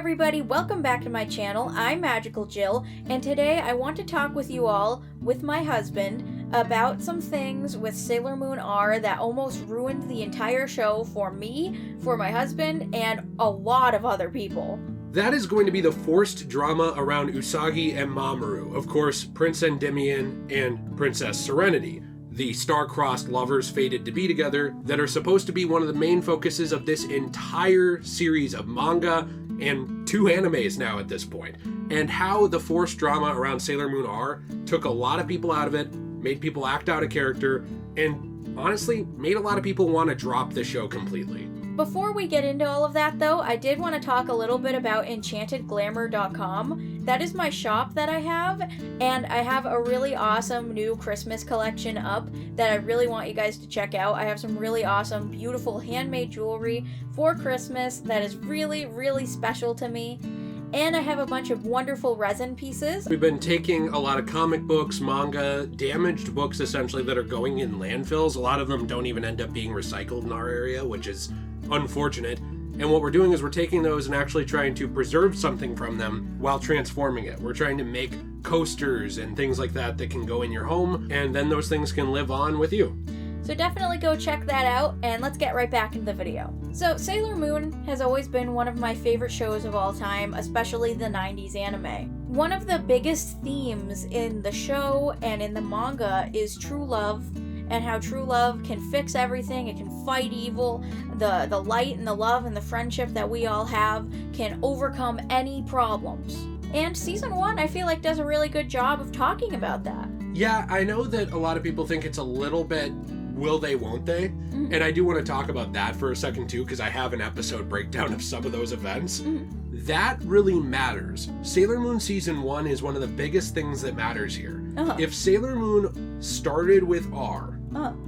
everybody, welcome back to my channel. I'm Magical Jill, and today I want to talk with you all, with my husband, about some things with Sailor Moon R that almost ruined the entire show for me, for my husband, and a lot of other people. That is going to be the forced drama around Usagi and Mamoru, of course, Prince Endymion and Princess Serenity, the star-crossed lovers fated to be together that are supposed to be one of the main focuses of this entire series of manga and 2 animes now at this point, and how the forced drama around Sailor Moon R took a lot of people out of it, made people act out of character, and honestly, made a lot of people want to drop the show completely. Before we get into all of that, though, I did want to talk a little bit about enchantedglamour.com. That is my shop that I have, and I have a really awesome new Christmas collection up that I really want you guys to check out. I have some really awesome, beautiful handmade jewelry for Christmas that is really, really special to me. And I have a bunch of wonderful resin pieces. We've been taking a lot of comic books, manga, damaged books essentially that are going in landfills. A lot of them don't even end up being recycled in our area, which is unfortunate. And what we're doing is we're taking those and actually trying to preserve something from them while transforming it. We're trying to make coasters and things like that that can go in your home, and then those things can live on with you. So definitely go check that out, and let's get right back into the video. So Sailor Moon has always been one of my favorite shows of all time, especially the 90s anime. One of the biggest themes in the show and in the manga is true love, and how true love can fix everything. It can fight evil. The light and the love and the friendship that we all have can overcome any problems. And season 1, I feel like, does a really good job of talking about that. Yeah, I know that a lot of people think it's a little bit will they, won't they? Mm-hmm. And I do want to talk about that for a second too, because I have an episode breakdown of some of those events. Mm-hmm. That really matters. Sailor Moon Season 1 is one of the biggest things that matters here. Uh-huh. If Sailor Moon started with R,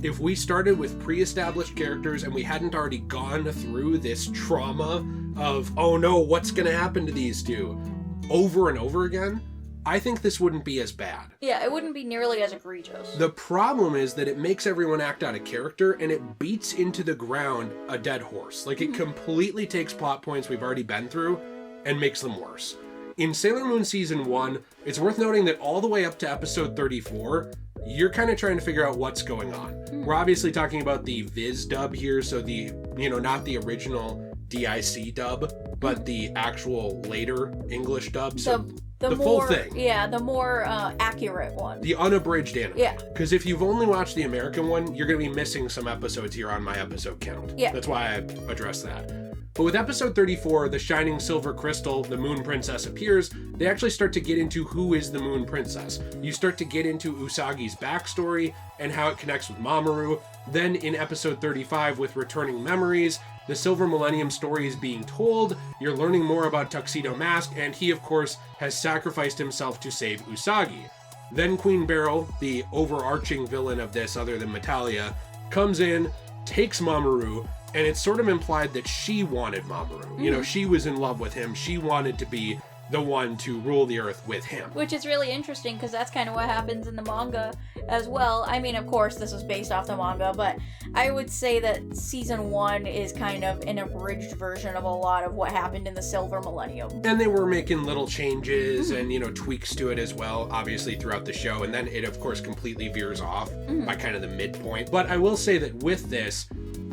if we started with pre-established characters and we hadn't already gone through this trauma of, oh no, what's going to happen to these two over and over again, I think this wouldn't be as bad. Yeah, it wouldn't be nearly as egregious. The problem is that it makes everyone act out of character and it beats into the ground a dead horse. Like, it completely takes plot points we've already been through and makes them worse. In Sailor Moon Season 1, it's worth noting that all the way up to episode 34, you're kind of trying to figure out what's going on. We're obviously talking about the Viz dub here, so the, not the original DIC dub, but the actual later English dub. So the full thing. Yeah, the more accurate one. The unabridged anime. Yeah. Because if you've only watched the American one, you're going to be missing some episodes here on my episode count. Yeah. That's why I addressed that. But with episode 34, the shining silver crystal, the Moon Princess appears, they actually start to get into who is the Moon Princess. You start to get into Usagi's backstory and how it connects with Mamoru. Then in episode 35, with Returning Memories, the Silver Millennium story is being told, you're learning more about Tuxedo Mask, and he, of course, has sacrificed himself to save Usagi. Then Queen Beryl, the overarching villain of this other than Metalia, comes in, takes Mamoru, and it's sort of implied that she wanted Mamoru. She was in love with him. She wanted to be the one to rule the earth with him. Which is really interesting, because that's kind of what happens in the manga as well. I mean, of course, this is based off the manga, but I would say that Season 1 is kind of an abridged version of a lot of what happened in the Silver Millennium. And they were making little changes and, tweaks to it as well, obviously, throughout the show. And then it, of course, completely veers off by kind of the midpoint. But I will say that with this,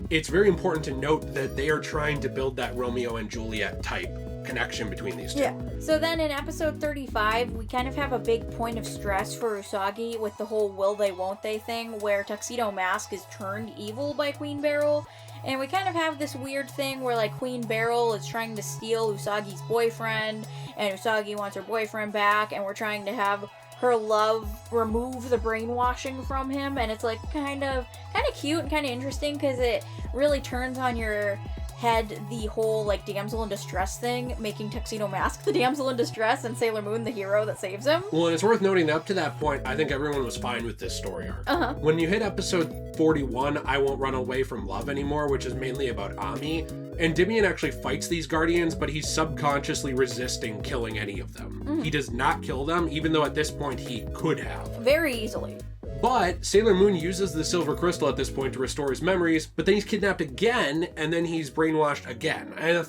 it's very important to note that they are trying to build that Romeo and Juliet type connection between these two. Yeah. So then in episode 35, we kind of have a big point of stress for Usagi with the whole will they, won't they thing, where Tuxedo Mask is turned evil by Queen Beryl. And we kind of have this weird thing where, like, Queen Beryl is trying to steal Usagi's boyfriend, and Usagi wants her boyfriend back, and we're trying to have her love remove the brainwashing from him, and it's like kind of cute and kind of interesting, because it really turns on your head the whole, like, damsel in distress thing, making Tuxedo Mask the damsel in distress and Sailor Moon the hero that saves him. Well, and it's worth noting that up to that point, I think everyone was fine with this story arc. When you hit episode 41, I Won't Run Away from Love Anymore, which is mainly about Ami, Endymion actually fights these guardians, but he's subconsciously resisting killing any of them. He does not kill them, even though at this point he could have. Very easily. But Sailor Moon uses the silver crystal at this point to restore his memories, but then he's kidnapped again, and then he's brainwashed again. And I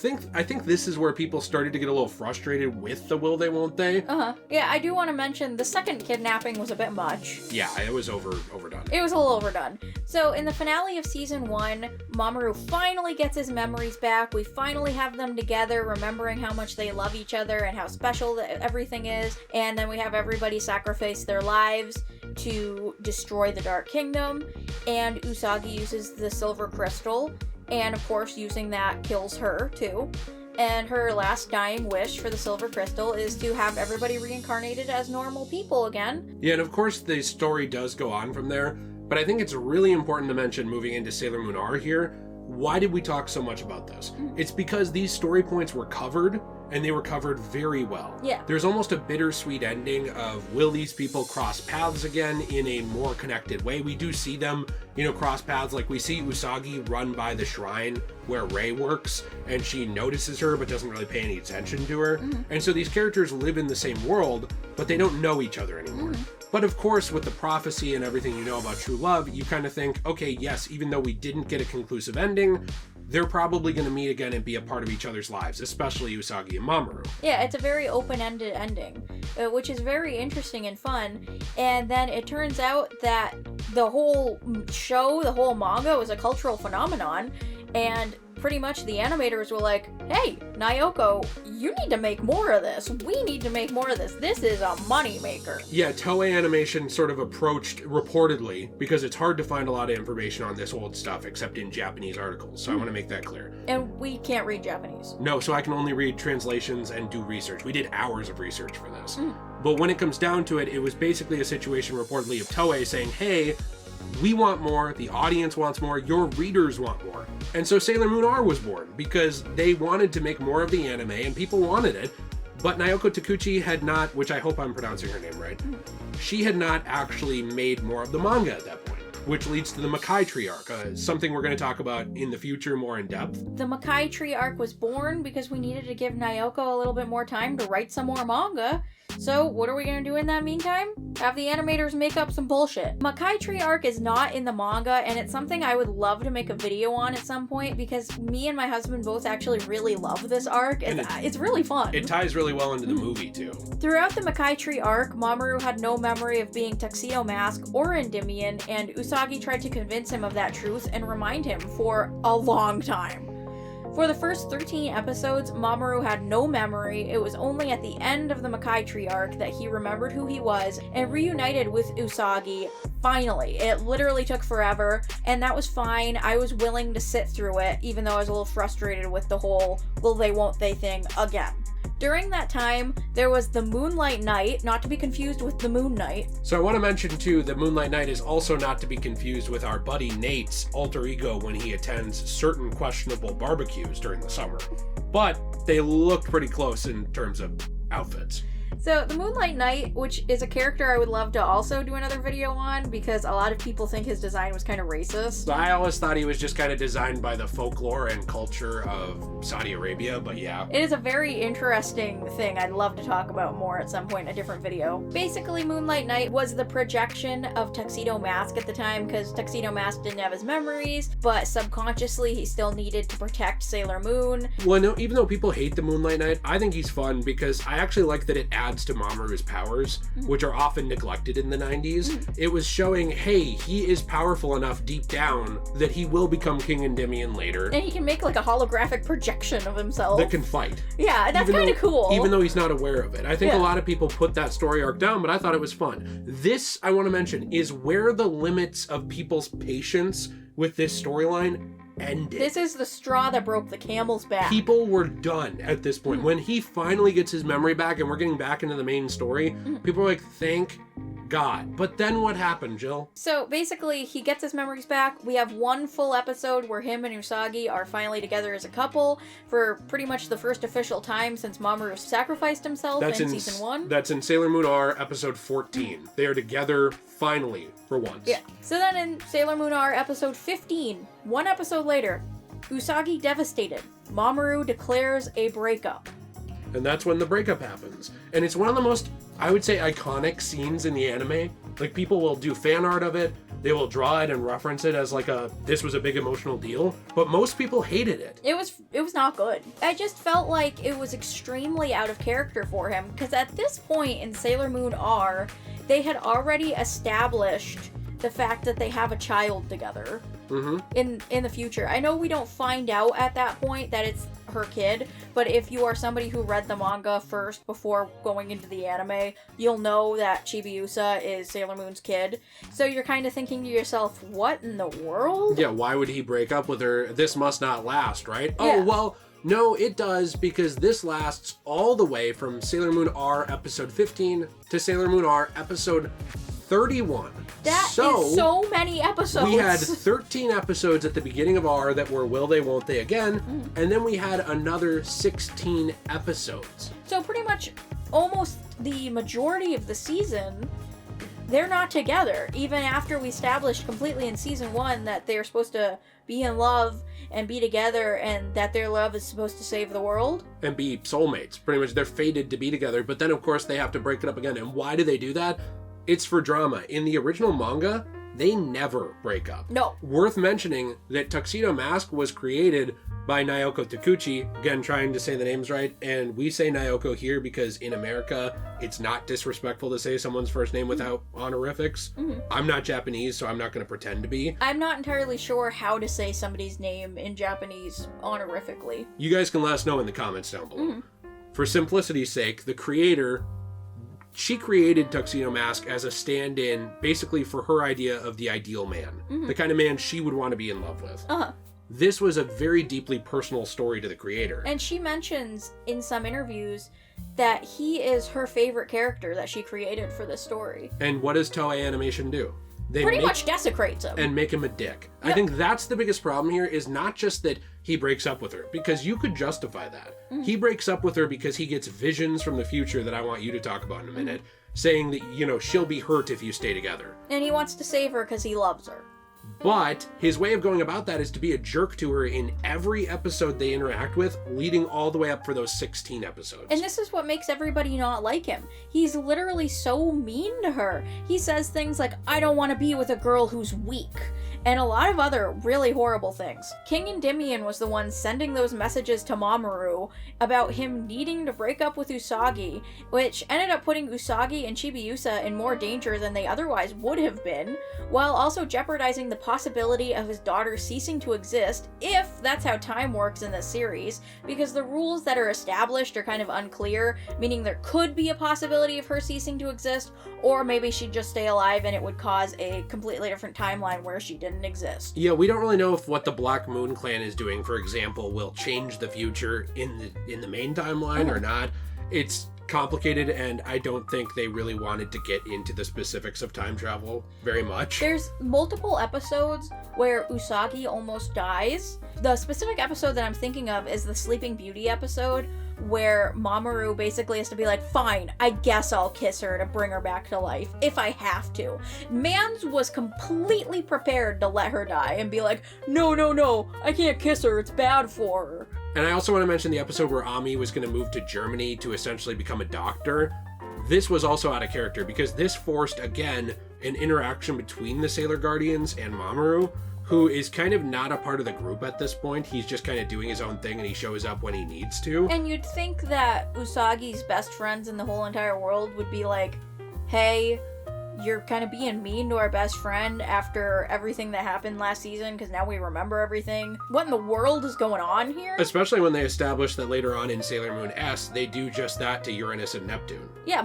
think this is where people started to get a little frustrated with the will they won't they. Yeah, I do want to mention the second kidnapping was a bit much. Yeah, it was overdone. It was a little overdone. So in the finale of season 1, Mamoru finally gets his memories back. We finally have them together, remembering how much they love each other and how special everything is. And then we have everybody sacrifice their lives to destroy the Dark Kingdom. And Usagi uses the silver crystal. And of course, using that kills her too. And her last dying wish for the silver crystal is to have everybody reincarnated as normal people again. Yeah, and of course the story does go on from there, but I think it's really important to mention moving into Sailor Moon R here, why did we talk so much about this? It's because these story points were covered, and they were covered very well. Yeah. There's almost a bittersweet ending of will these people cross paths again in a more connected way? We do see them, cross paths. Like we see Usagi run by the shrine where Rei works, and she notices her but doesn't really pay any attention to her. And so these characters live in the same world, but they don't know each other anymore. But of course, with the prophecy and everything you know about true love, you kind of think, okay, yes, even though we didn't get a conclusive ending, they're probably going to meet again and be a part of each other's lives, especially Usagi and Mamoru. Yeah, it's a very open-ended ending, which is very interesting and fun. And then it turns out that the whole show, the whole manga, was a cultural phenomenon. And pretty much the animators were like, hey, Naoko, you need to make more of this. We need to make more of this. This is a moneymaker. Yeah, Toei Animation sort of approached, reportedly, because it's hard to find a lot of information on this old stuff except in Japanese articles, so I want to make that clear. And we can't read Japanese. No, so I can only read translations and do research. We did hours of research for this. But when it comes down to it, it was basically a situation reportedly of Toei saying, hey, we want more, the audience wants more, your readers want more. And so Sailor Moon R was born because they wanted to make more of the anime and people wanted it, but Naoko Takeuchi had not, which I hope I'm pronouncing her name right, she had not actually made more of the manga at that point, which leads to the Makai Tree arc, something we're going to talk about in the future more in depth. The Makai Tree arc was born because we needed to give Naoko a little bit more time to write some more manga. So what are we going to do in that meantime? Have the animators make up some bullshit. Makai Tree arc is not in the manga, and it's something I would love to make a video on at some point because me and my husband both actually really love this arc, and it's really fun. It ties really well into the movie too. Throughout the Makai Tree arc, Mamoru had no memory of being Tuxedo Mask or Endymion, and Usagi tried to convince him of that truth and remind him for a long time. For the first 13 episodes, Mamoru had no memory. It was only at the end of the Makai Tree arc that he remembered who he was and reunited with Usagi. Finally, it literally took forever, and that was fine. I was willing to sit through it, even though I was a little frustrated with the whole will they won't they thing again. During that time, there was the Moonlight Night, not to be confused with the Moon Knight. So I want to mention too, the Moonlight Night is also not to be confused with our buddy Nate's alter ego when he attends certain questionable barbecues during the summer. But they look pretty close in terms of outfits. So the Moonlight Knight, which is a character I would love to also do another video on because a lot of people think his design was kind of racist. I always thought he was just kind of designed by the folklore and culture of Saudi Arabia, but yeah. It is a very interesting thing I'd love to talk about more at some point in a different video. Basically, Moonlight Knight was the projection of Tuxedo Mask at the time because Tuxedo Mask didn't have his memories, but subconsciously he still needed to protect Sailor Moon. Well, no, even though people hate the Moonlight Knight, I think he's fun because I actually like that it adds to Mamoru's powers, which are often neglected in the 90s. It was showing, hey, he is powerful enough deep down that he will become King Endymion later. And he can make like a holographic projection of himself. That can fight. Yeah, that's kind of cool. Even though he's not aware of it. I think a lot of people put that story arc down, but I thought it was fun. This, I want to mention, is where the limits of people's patience with this storyline ended. This is the straw that broke the camel's back. People were done at this point. When he finally gets his memory back and we're getting back into the main story, people are like, thank God. But then what happened, Jill? So basically, he gets his memories back. We have one full episode where him and Usagi are finally together as a couple for pretty much the first official time since Mamoru sacrificed himself in season 1. That's in Sailor Moon R, episode 14. They are together finally for once. Yeah. So then in Sailor Moon R, episode 15, one episode later, Usagi devastated. Mamoru declares a breakup. And that's when the breakup happens. And it's one of the most, I would say, iconic scenes in the anime Like, people will do fan art of it, they will draw it and reference it as like this was a big emotional deal, but most people hated it. It was not good. I just felt like it was extremely out of character for him, because at this point in Sailor Moon R, they had already established the fact that they have a child together. In the future. I know we don't find out at that point that it's her kid, but if you are somebody who read the manga first before going into the anime, you'll know that Chibiusa is Sailor Moon's kid. So you're kind of thinking to yourself, what in the world? Yeah, why would he break up with her? This must not last, right? Yeah. Oh, well, no, it does, because this lasts all the way from Sailor Moon R episode 15 to Sailor Moon R episode 31. That is so many episodes. We had 13 episodes at the beginning of R that were Will They, Won't They Again, and then we had another 16 episodes. So pretty much almost the majority of the season, they're not together. Even after we established completely in season 1 that they're supposed to be in love and be together and that their love is supposed to save the world. And be soulmates. Pretty much they're fated to be together, but then of course they have to break it up again. And why do they do that? It's for drama. In the original manga, they never break up. No. Worth mentioning that Tuxedo Mask was created by Naoko Takuchi, again trying to say the names right, and we say Naoko here because in America it's not disrespectful to say someone's first name without honorifics. I'm not Japanese, so I'm not going to pretend to be. I'm not entirely sure how to say somebody's name in Japanese honorifically. You guys can let us know in the comments down below. For simplicity's sake, the creator, she created Tuxedo Mask as a stand-in basically for her idea of the ideal man, the kind of man she would want to be in love with. This was a very deeply personal story to the creator. And she mentions in some interviews that he is her favorite character that she created for this story. And what does Toei Animation do? They pretty much desecrates him. And make him a dick. Yep. I think that's the biggest problem here, is not just that he breaks up with her, because you could justify that. He breaks up with her because he gets visions from the future that I want you to talk about in a minute, saying that, you know, she'll be hurt if you stay together. And he wants to save her because he loves her. But his way of going about that is to be a jerk to her in every episode they interact with, leading all the way up for those 16 episodes. And this is what makes everybody not like him. He's literally so mean to her. He says things like, I don't want to be with a girl who's weak, and a lot of other really horrible things. King Endymion was the one sending those messages to Mamoru about him needing to break up with Usagi, which ended up putting Usagi and Chibiusa in more danger than they otherwise would have been, while also jeopardizing the possibility of his daughter ceasing to exist, if that's how time works in this series, because the rules that are established are kind of unclear, meaning there could be a possibility of her ceasing to exist, or maybe she'd just stay alive and it would cause a completely different timeline where she didn't exist. Yeah, we don't really know if what the Black Moon Clan is doing, for example, will change the future in the main timeline or not. It's complicated, and I don't think they really wanted to get into the specifics of time travel very much. There's multiple episodes where Usagi almost dies. The specific episode that I'm thinking of is the Sleeping Beauty episode, where Mamoru basically has to be like, fine, I guess I'll kiss her to bring her back to life, if I have to. Mans was completely prepared to let her die and be like, no, I can't kiss her, it's bad for her. And I also want to mention the episode where Ami was going to move to Germany to essentially become a doctor. This was also out of character, because this forced, again, an interaction between the Sailor Guardians and Mamoru, who is kind of not a part of the group at this point. He's just kind of doing his own thing, and he shows up when he needs to. And you'd think that Usagi's best friends in the whole entire world would be like, hey, you're kind of being mean to our best friend after everything that happened last season, because now we remember everything. What in the world is going on here? Especially when they establish that later on in Sailor Moon S, they do just that to Uranus and Neptune. Yeah,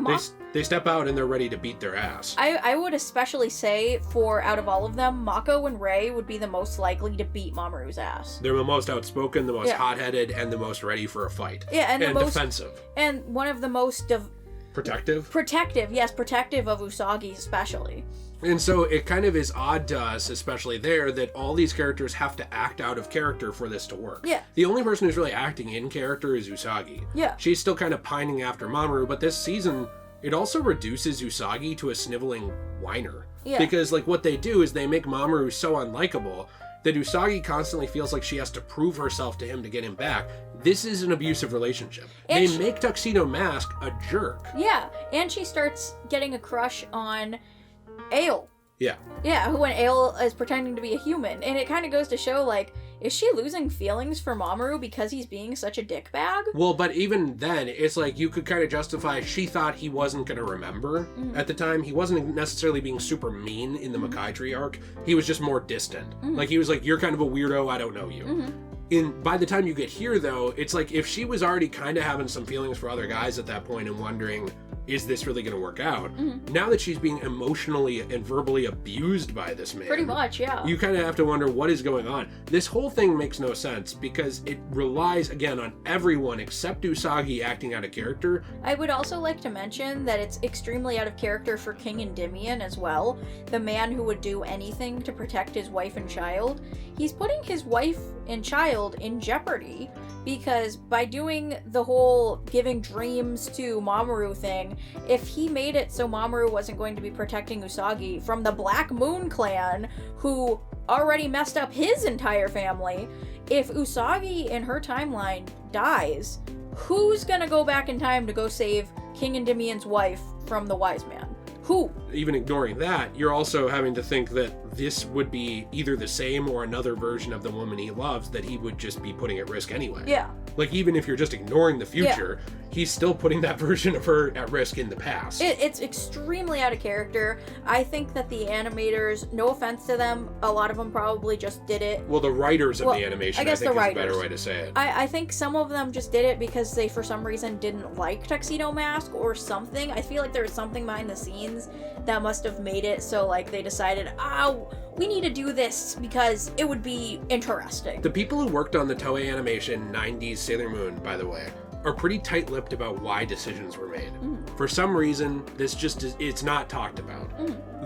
they step out and they're ready to beat their ass. I would especially say, for out of all of them, Mako and Rei would be the most likely to beat Mamoru's ass. They're the most outspoken, the most hot-headed, and the most ready for a fight. Yeah, and the most defensive. And one of the most Protective? Protective of Usagi especially. And so it kind of is odd to us, especially there, that all these characters have to act out of character for this to work. Yeah. The only person who's really acting in character is Usagi. Yeah. She's still kind of pining after Mamoru, but this season, it also reduces Usagi to a sniveling whiner. Yeah. Because, like, what they do is they make Mamoru so unlikable that Usagi constantly feels like she has to prove herself to him to get him back. This is an abusive relationship. And they make Tuxedo Mask a jerk. Yeah, and she starts getting a crush on Ale. Yeah. Yeah, when Ale is pretending to be a human. And it kind of goes to show, like, is she losing feelings for Mamoru because he's being such a dickbag? Well, but even then, it's like you could kind of justify she thought he wasn't going to remember at the time. He wasn't necessarily being super mean in the Makai Tree arc. He was just more distant. Like, he was like, you're kind of a weirdo, I don't know you. By the time you get here, though, it's like if she was already kind of having some feelings for other guys at that point and wondering, is this really going to work out? Now that she's being emotionally and verbally abused by this man. Pretty much, yeah. You kind of have to wonder what is going on. This whole thing makes no sense because it relies, again, on everyone except Usagi acting out of character. I would also like to mention that it's extremely out of character for King Endymion as well. The man who would do anything to protect his wife and child. He's putting his wife and child in jeopardy because by doing the whole giving dreams to Mamoru thing, if he made it so Mamoru wasn't going to be protecting Usagi from the Black Moon clan, who already messed up his entire family, if Usagi in her timeline dies, who's gonna go back in time to go save King Endymion's wife from the Wise Man? Who? Even ignoring that, you're also having to think that this would be either the same or another version of the woman he loves that he would just be putting at risk anyway. Yeah. Like, even if you're just ignoring the future, he's still putting that version of her at risk in the past. It's extremely out of character. I think that the animators, no offense to them, a lot of them probably just did it. Well, the writers of the animation, I guess think the is a better way to say it. I think some of them just did it because they, for some reason, didn't like Tuxedo Mask or something. I feel like there was something behind the scenes that must have made it so, like, they decided, we need to do this because it would be interesting. The people who worked on the Toei Animation 90s Sailor Moon, by the way, are pretty tight-lipped about why decisions were made. For some reason, this just it's not talked about.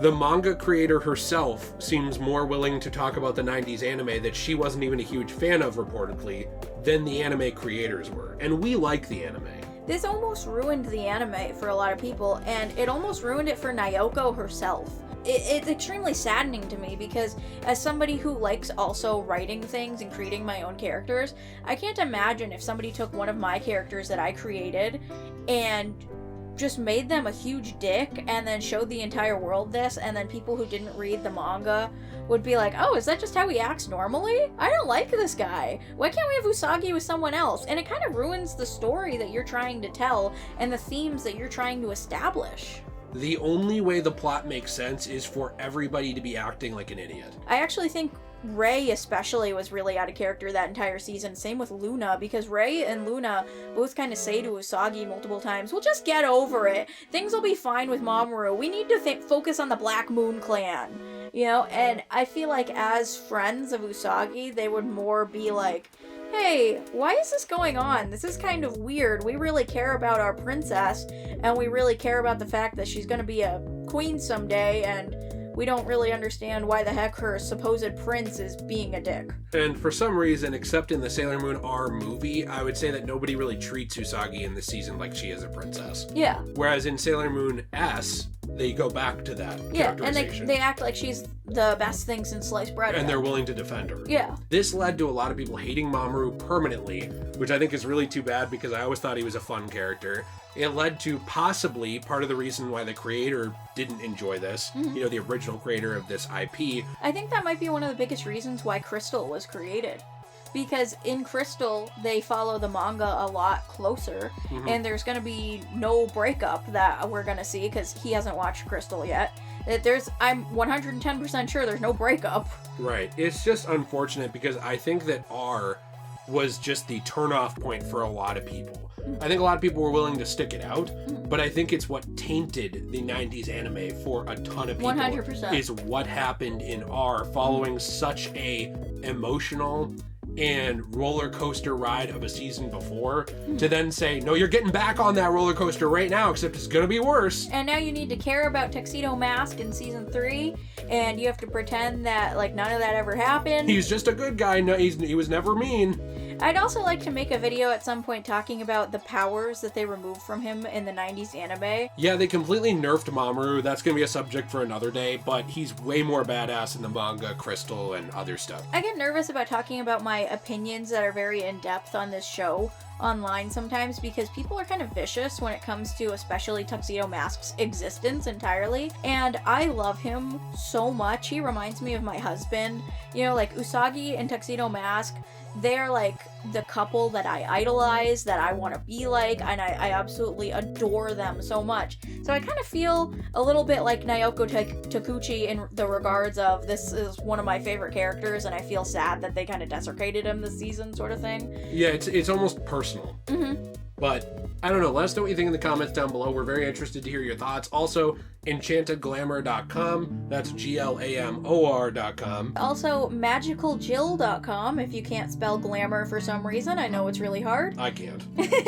The manga creator herself seems more willing to talk about the 90s anime that she wasn't even a huge fan of, reportedly, than the anime creators were. And we like the anime. This almost ruined the anime for a lot of people, and it almost ruined it for Naoko herself. It's extremely saddening to me because as somebody who likes also writing things and creating my own characters, I can't imagine if somebody took one of my characters that I created and just made them a huge dick and then showed the entire world this, and then people who didn't read the manga would be like, oh, is that just how he acts normally? I don't like this guy. Why can't we have Usagi with someone else? And it kind of ruins the story that you're trying to tell and the themes that you're trying to establish. The only way the plot makes sense is for everybody to be acting like an idiot. I actually think Rei especially was really out of character that entire season. Same with Luna, because Rei and Luna both kind of say to Usagi multiple times, we'll just get over it. Things will be fine with Mamoru. We need to focus on the Black Moon clan. You know, and I feel like as friends of Usagi, they would more be like, hey, why is this going on? This is kind of weird. We really care about our princess, and we really care about the fact that she's going to be a queen someday, and we don't really understand why the heck her supposed prince is being a dick. And for some reason, except in the Sailor Moon R movie, I would say that nobody really treats Usagi in this season like she is a princess. Yeah. Whereas in Sailor Moon S, they go back to that characterization. And they act like she's the best thing since sliced bread. And they're willing to defend her. Yeah. This led to a lot of people hating Mamoru permanently, which I think is really too bad because I always thought he was a fun character. It led to possibly part of the reason why the creator didn't enjoy this, you know, the original creator of this IP. I think that might be one of the biggest reasons why Crystal was created. Because in Crystal, they follow the manga a lot closer, and there's going to be no breakup that we're going to see, because he hasn't watched Crystal yet. I'm 110% sure there's no breakup. Right. It's just unfortunate because I think that R was just the turn-off point for a lot of people. I think a lot of people were willing to stick it out, but I think it's what tainted the 90s anime for a ton of people. 100%. Is what happened in R following such a emotional and roller coaster ride of a season before to then say, no, you're getting back on that roller coaster right now, except it's gonna be worse. And now you need to care about Tuxedo Mask in season 3, and you have to pretend that like none of that ever happened. He's just a good guy. No, he was never mean. I'd also like to make a video at some point talking about the powers that they removed from him in the 90s anime. Yeah, they completely nerfed Mamoru. That's going to be a subject for another day, but he's way more badass in the manga, Crystal, and other stuff. I get nervous about talking about my opinions that are very in-depth on this show online sometimes because people are kind of vicious when it comes to especially Tuxedo Mask's existence entirely, and I love him so much. He reminds me of my husband. You know, like Usagi and Tuxedo Mask, they're like the couple that I idolize, that I want to be like, and I absolutely adore them so much. So I kind of feel a little bit like Naoko Takuchi in the regards of this is one of my favorite characters, and I feel sad that they kind of desecrated him this season, sort of thing. Yeah, it's almost personal. But I don't know. Let us know what you think in the comments down below. We're very interested to hear your thoughts. Also, enchantedglamour.com. That's GLAMOR.com. Also, magicaljill.com if you can't spell glamour for some reason. I know it's really hard. I can't.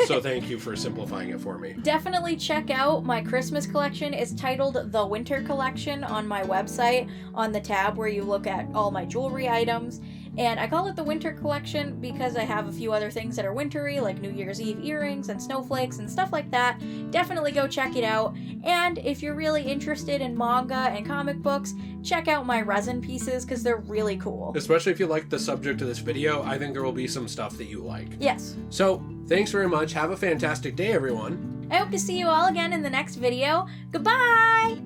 So thank you for simplifying it for me. Definitely check out my Christmas collection. It's titled The Winter Collection on my website on the tab where you look at all my jewelry items. And I call it the Winter Collection because I have a few other things that are wintry, like New Year's Eve earrings and snowflakes and stuff like that. Definitely go check it out. And if you're really interested in manga and comic books, check out my resin pieces because they're really cool. Especially if you like the subject of this video, I think there will be some stuff that you like. Yes. So, thanks very much. Have a fantastic day, everyone. I hope to see you all again in the next video. Goodbye!